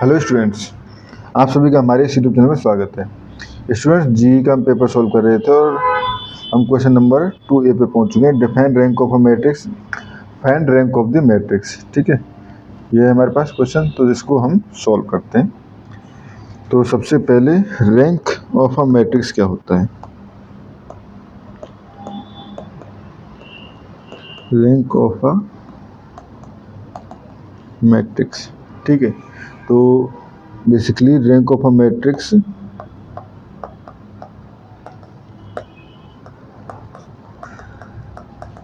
Hello students, आप सभी का हमारे इस यूट्यूब चैनल में स्वागत है। स्टूडेंट्स, जी का हम पेपर सॉल्व कर रहे थे और हम क्वेश्चन नंबर 2A पे पहुंच चुके हैं। Define rank of a matrix, find rank of the matrix. ठीक है, ये है हमारे पास क्वेश्चन, तो इसको हम सॉल्व करते हैं। तो सबसे पहले रैंक ऑफ अ मैट्रिक्स क्या होता है? रैंक ऑफ अ मैट्रिक्स, ठीक है। तो basically rank of a matrix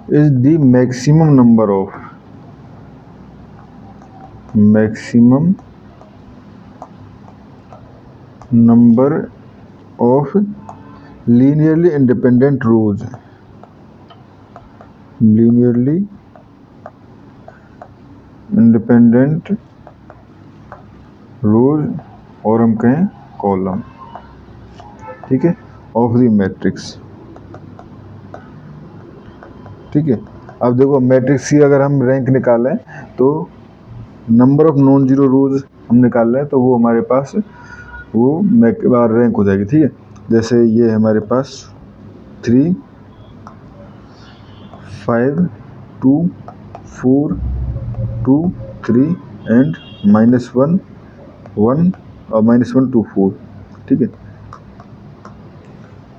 is the maximum number of linearly independent rows, और हम कहें कॉलम, ठीक है, ऑफ द मैट्रिक्स। ठीक है, अब देखो मैट्रिक्स की अगर हम रैंक निकालें तो नंबर ऑफ नॉन जीरो रोज हम निकाल रहे हैं, तो वो हमारे पास वो रैंक हो जाएगी। ठीक है, जैसे ये हमारे पास 3, 5, 2, 4, 2, 3 एंड -1, 1 और -1, 2, 4। ठीक है,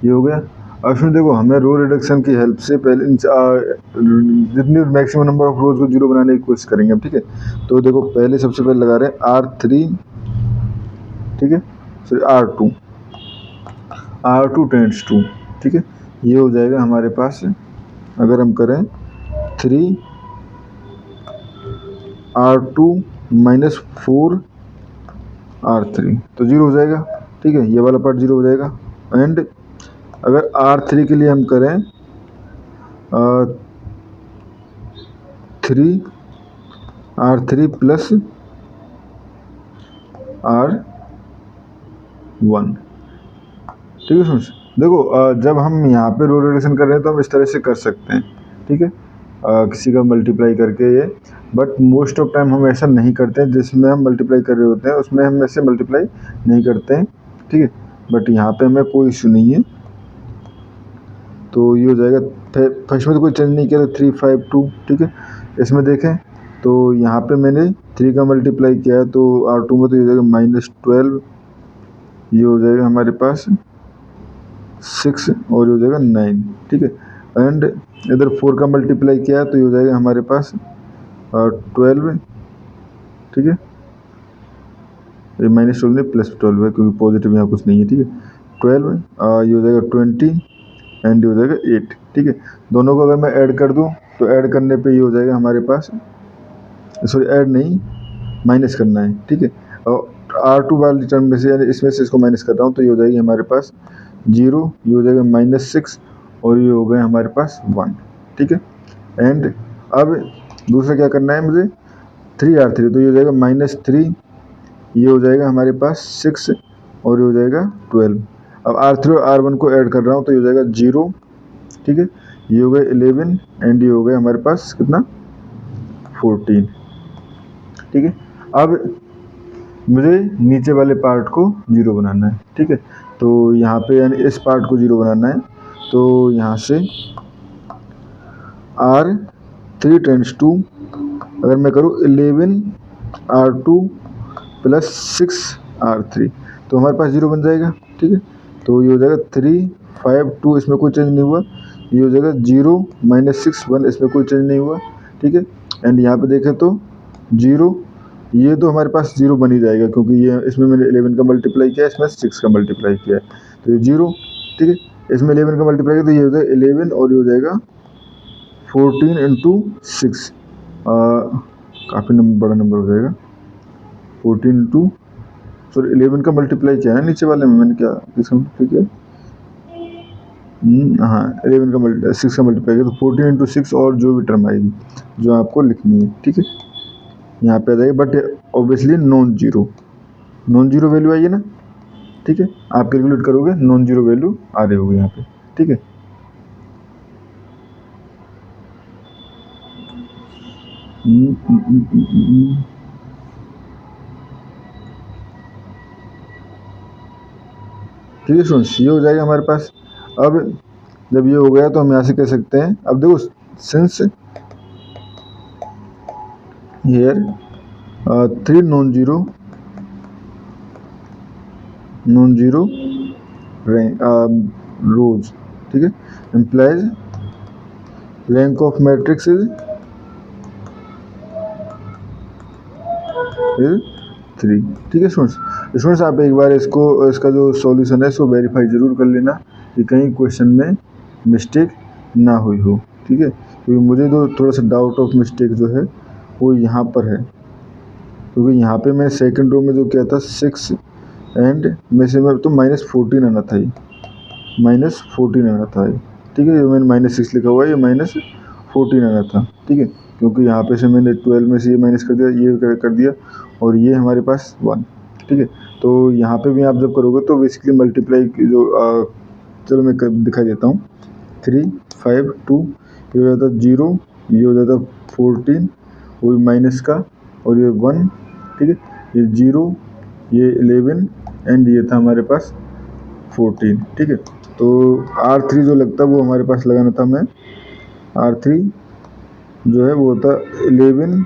ये हो गया। अब फिर देखो हमें रो रिडक्शन की हेल्प से पहले जितनी मैक्सिमम नंबर ऑफ रोज को जीरो बनाने की कोशिश करेंगे हम। ठीक है, तो देखो पहले सबसे पहले लगा रहे हैं R3, ठीक है, फिर R2, R2 टेंड्स टू, ठीक है, ये हो जाएगा हमारे पास। अगर हम करें 3 R2 -4 R3 तो जीरो हो जाएगा। ठीक है, ये वाला पार्ट जीरो हो जाएगा। एंड अगर R3 के लिए हम करें 3 R3 प्लस R1। ठीक है फ्रेंड्स, देखो जब हम यहाँ पे रो रिडक्शन कर रहे हैं तो हम इस तरह से कर सकते हैं। ठीक है, किसी का मल्टीप्लाई करके ये, बट मोस्ट ऑफ टाइम हम ऐसा नहीं करते हैं। जिसमें हम मल्टीप्लाई कर रहे होते हैं उसमें हम ऐसे मल्टीप्लाई नहीं करते हैं। ठीक है, बट यहाँ पे हमें कोई इशू नहीं है, तो ये हो जाएगा। फर्स्ट में तो कोई चेंज नहीं किया, 3, 5, 2। ठीक है, इसमें देखें तो यहाँ पे मैंने 3 का मल्टीप्लाई किया है, तो R2 में तो ये हो जाएगा -12, ये हो जाएगा हमारे पास 6 और ये हो जाएगा 9। ठीक है, एंड इधर 4 का मल्टीप्लाई किया है तो ये हो जाएगा हमारे पास 12। ठीक है, ये -12 नहीं +12 है, क्योंकि पॉजिटिव यहाँ कुछ नहीं है। ठीक है, 12, ये हो जाएगा 20 एंड ये हो जाएगा 8। ठीक है, दोनों को अगर मैं ऐड कर दूँ तो ऐड करने पे ये हो जाएगा हमारे पास, सॉरी ऐड नहीं, माइनस करना है। ठीक है, और R2 वाली टर्म में से, यानी इसमें से इसको माइनस कर रहा हूँ, तो ये हो जाएगी हमारे पास 0, ये हो जाएगा -6 और ये हो गए हमारे पास 1। ठीक है, एंड अब दूसरा क्या करना है मुझे, 3R3, तो ये हो जाएगा -3, ये हो जाएगा हमारे पास 6 और ये हो जाएगा 12। अब R3 और R1 को ऐड कर रहा हूँ तो ये हो जाएगा 0। ठीक है, ये हो गए 11 एंड ये हो गए हमारे पास कितना, 14। ठीक है, अब मुझे नीचे वाले पार्ट को जीरो बनाना है। ठीक है, तो यहाँ पे यानी इस पार्ट को जीरो बनाना है, तो यहाँ से R3 टेंड्स टू, अगर मैं करूँ 11 R2 प्लस 6 R3 तो हमारे पास जीरो बन जाएगा। ठीक है, तो ये हो जाएगा 3, 5, 2, इसमें कोई चेंज नहीं हुआ, ये हो जाएगा 0, -6, 1, इसमें कोई चेंज नहीं हुआ। ठीक है, एंड यहाँ पे देखें तो 0, ये तो हमारे पास जीरो बन ही जाएगा, क्योंकि ये इसमें मैंने 11 का मल्टीप्लाई किया, इसमें 6 का मल्टीप्लाई किया है, तो ये 0। ठीक है, इसमें 11 का मल्टीप्लाई किया तो ये हो जाएगा 11 और ये हो जाएगा 14 इंटू 6, काफ़ी बड़ा नंबर हो जाएगा। 14 इंटू, सॉरी 11 का मल्टीप्लाई किया है नीचे वाले में, मैंने क्या किसका मल्टीप्लाई किया, हाँ 11 का 6 का मल्टीप्लाई किया, तो 14 इंटू 6 और जो भी टर्म आएगी जो आपको लिखनी है। ठीक है, यहाँ पे आ जाएगी, but obviously non zero value आई है ना। ठीक है, आप कैलकुलेट करोगे नॉन जीरो वैल्यू आ रही होगी यहाँ पे। ठीक है, ठीक है स्टूडेंट्स, ये हो जाएगा हमारे पास। अब जब ये हो गया तो हम यहाँ से कह सकते हैं, अब देखो सिंस हियर 3 नॉन जीरो रोज, ठीक है, implies rank of matrix is 3। ठीक है स्टूडेंट्स आप एक बार इसका जो सॉल्यूशन है इसको वेरीफाई जरूर कर लेना कि कहीं क्वेश्चन में मिस्टेक ना हुई हो। ठीक है, क्योंकि मुझे तो थोड़ा सा डाउट ऑफ मिस्टेक जो है वो यहाँ पर है, क्योंकि यहाँ पे मैंने सेकंड रो में जो किया था 6 एंड में से मैं तो -14 आना था, ये -14 आना था ये। ठीक है, जो मैंने -6 लिखा हुआ है ये -14 आना था। ठीक है, क्योंकि यहाँ पे से मैंने 12 में से ये माइनस कर दिया, ये कर दिया, और ये हमारे पास 1। ठीक है, तो यहाँ पे भी आप जब करोगे तो बेसिकली मल्टीप्लाई जो चलो मैं दिखा देता हूँ। 3 5 2 ये हो जाता 0, ये हो जाता 14, वो माइनस का, और ये 1। ठीक है, ये 0, ये 11 एंड ये था हमारे पास 14। ठीक है, तो R3 जो लगता है वो हमारे पास लगाना था, मैं R3 जो है वो होता 11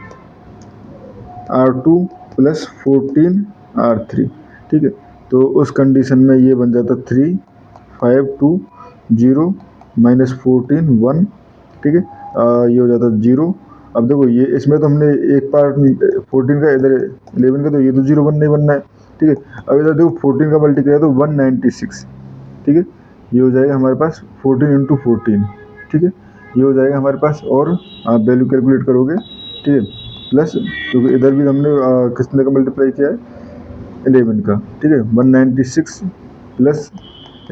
R2 प्लस 14 R3। ठीक है, तो उस कंडीशन में ये बन जाता 3 5 2 0 -14 1। ठीक है, ये हो जाता 0। अब देखो ये इसमें तो हमने एक पार्ट 14 का, इधर 11 का, तो ये तो 0 1 नहीं बनना है। ठीक है, अब इधर देखो 14 का मल्टीप्लाई तो 196। ठीक है, ये हो जाएगा हमारे पास 14 × 14। ठीक है, ये हो जाएगा हमारे पास, और आप वैल्यू कैलकुलेट करोगे। ठीक है, प्लस क्योंकि इधर भी हमने कितने का मल्टीप्लाई किया है 11 का। ठीक है, 196 प्लस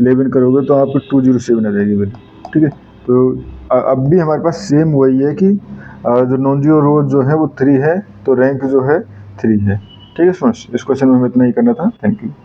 11 करोगे तो आपको 207 आ जाएगी वैल्यू। ठीक है, तो अब भी हमारे पास सेम वही है कि जो नॉन जीरो रोज जो है वो 3 है, तो रैंक जो है 3 है। ठीक है स्टूडेंट्स, इस क्वेश्चन में हमें इतना ही करना था। Thank you.